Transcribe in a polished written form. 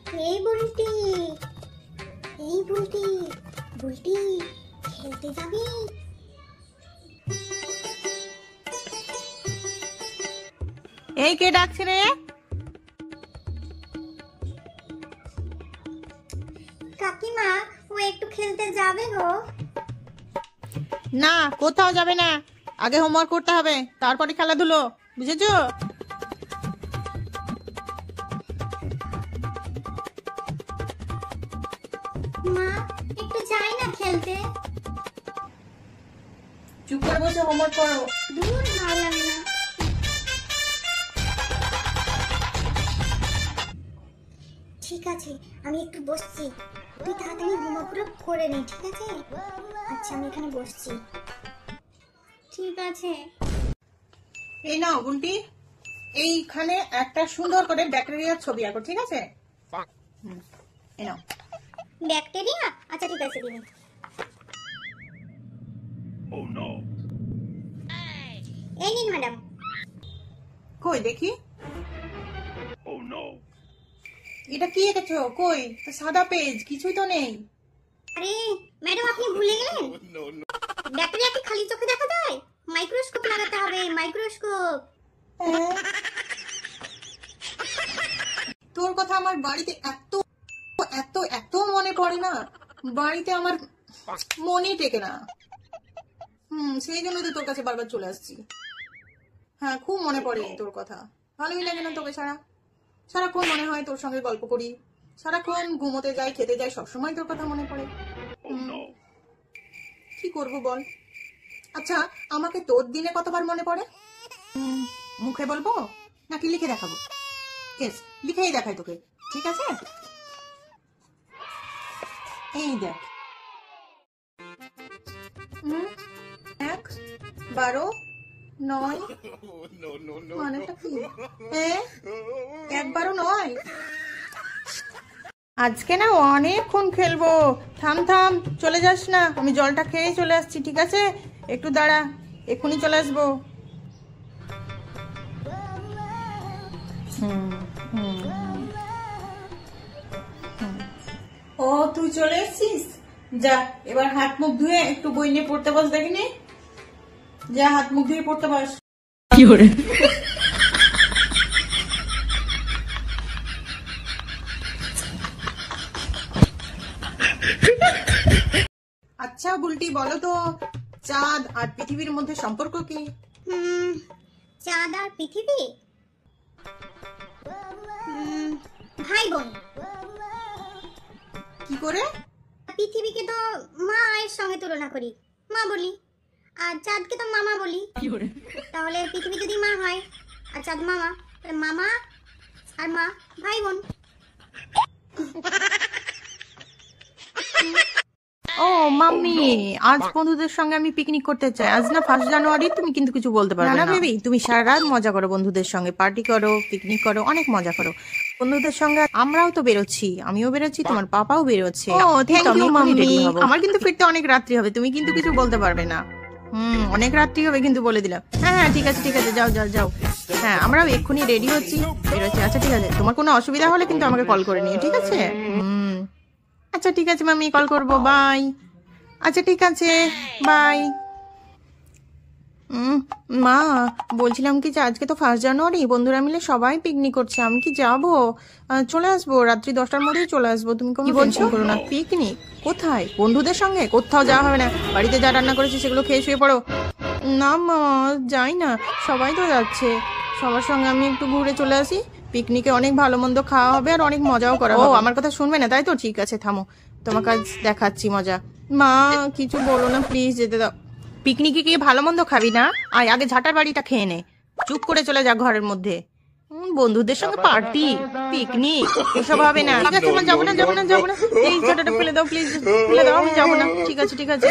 এই বুলটি, এই বুলটি, বুলটি খেলতে যাবি? এই কে ডাকছে রে? কাকিমা, ও একটু খেলতে যাবে গো। না, কোথাও যাবে না। আগে হোমওয়ার্ক করতে হবে, তারপরে খেলাধুলো, বুঝেছো? মা, একটু যাই না খেলতে। চুপ করে বসে হোমওয়ার্ক করো। দূর, ভালো লাগে না। ঠিক আছে, আমি একটু বসছি। তুই তাড়াতাড়ি হোমওয়ার্কগুলো করে নে, ঠিক আছে? আচ্ছা, আমি এখানে বসছি। ঠিক আছে। এই নাও বুলটি, এইখানে একটা সুন্দর করে ব্যাকটেরিয়ার ছবি আঁকো, ঠিক আছে? এই নাও। ব্যাকটেরিয়া? আচ্ছা, ঠিক আছে দিদি। এই নিন ম্যাডাম। কই দেখি। এটা কি এঁকেছো? কই তো সাদা পেজ, কিছুই তো নেই। আরে ম্যাডাম, আপনি ভুলে গেলেন। ব্যাকটেরিয়া কি খালি চোখে দেখা যায়? মাইক্রোস্কোপ লাগাতে হবে, মাইক্রোস্কোপ। তোর কথা আমার বাড়িতে এত এত এত মনে পড়ে না, বাড়িতে আমার মনে টেকে না। সেই জন্য তো তোর কাছে বারবার চলে আসছি। হ্যাঁ, খুব মনে পড়ে তোর কথা। ভালোই লাগে না তোকে ছাড়া? সারাক্ষণ মনে হয় তোর সঙ্গে গল্প করি, সারাক্ষণ ঘুমোতে যাই, খেতে যাই, সবসময় তোর কথা মনে পড়ে। কি করব বল? আচ্ছা, আমাকে তোর দিনে কতবার মনে পড়ে? মুখে বলবো নাকি লিখে দেখাবো? কেস লিখেই দেখাই তোকে, ঠিক আছে? এই দেখ, 1, 12, 9। মানেটা কি? 1, 12, 9। আজকে না অনেকক্ষণ খেলবো। থাম থাম, চলে যাস না। আমি জলটা খেয়ে চলে আসছি, ঠিক আছে? একটু দাঁড়া, এক্ষুনি চলে আসবো। ও, তুই চলে এসছিস? যা, এবার হাত মুখ ধুয়ে একটু বই নিয়ে পড়তে বস। দেখিনি, যা হাত মুখ ধুয়ে পড়তে বস। কি করে? আচ্ছা বুলটি, বলো তো, চাঁদ আর পৃথিবীর মধ্যে সম্পর্ক কি? চাঁদ আর পৃথিবী ভাই বোন। কি করে? পৃথিবীকে তো মায়ের সঙ্গে তুলনা করি, মা বলি, আর চাঁদকে তো মামা বলি। তাহলে পৃথিবী যদি মা হয় আর চাঁদ মামা, তাহলে মামা আর মা ভাই বোন। ও মাম্মি, আজ বন্ধুদের সঙ্গে আমি পিকনিক করতে চাই। আজ না 1 জানুয়ারি, তুমি কিন্তু কিছু বলতে পারবে না। বেবি, তুমি সারা রাত মজা করো, বন্ধুদের সঙ্গে পার্টি করো, পিকনিক করো, অনেক মজা করো বন্ধুদের সঙ্গে। আমরাও তো বেরোচ্ছি, আমিও বেরোচ্ছি, তোমার পাপাও বেরোচ্ছে। ও থ্যাংক ইউ মাম্মি। আমার কিন্তু ফিরতে অনেক রাত্রি হবে, তুমি কিন্তু কিছু বলতে পারবে না। অনেক রাত্রি হবে কিন্তু, বলে দিলাম। হ্যাঁ, ঠিক আছে ঠিক আছে, যাও যাও যাও। হ্যাঁ, আমরাও এক্ষুনি রেডি হচ্ছি, বেরোচ্ছি। আচ্ছা ঠিক আছে, তোমার কোনো অসুবিধা হলে কিন্তু আমাকে কল করে নিও, ঠিক আছে? আচ্ছা ঠিক আছে মাম্মি, কল করবো, বাই। আচ্ছা ঠিক আছে, বাই। মা, বলছিলাম কি যে আজকে তো 1 জানুয়ারি, বন্ধুরা মিলে সবাই পিকনিক করছে, আমি কি যাবো? চলে আসবো, রাত্রি 10টার মধ্যেই চলে আসবো। তুমি কোনো টেনশন করো না। পিকনিক কোথায়? বন্ধুদের সঙ্গে? কোথাও যাওয়া হবে না। বাড়িতে যা রান্না করেছি সেগুলো খেয়ে শুয়ে পড়ো। না মা, যাই না, সবাই তো যাচ্ছে। সবার সঙ্গে আমি একটু ঘুরে চলে আসি। পিকনিকে অনেক ভালো মন্দ খাওয়া হবে আর অনেক মজাও করা হবে। আমার কথা শুনবে না তাই তো? ঠিক আছে, থামো, তোমাকে আজ দেখাচ্ছি মজা। মা, কিছু বলো না প্লিজ, যেতে দাও। পিকনিকে গিয়ে ভালো মন্দ খাবি না, আয় আগে ঝাঁটার বাড়িটা খেয়ে নে। চুপ করে চলে যা ঘরের মধ্যে। বন্ধুদের সঙ্গে পার্টি, পিকনিক এসব হবে না। ঠিক আছে, যাবো না যাবো না যাবো না। এই ঝাঁটাটা ফেলে দাও প্লিজ, ফেলে দাও, আমি যাবো না। ঠিক আছে ঠিক আছে।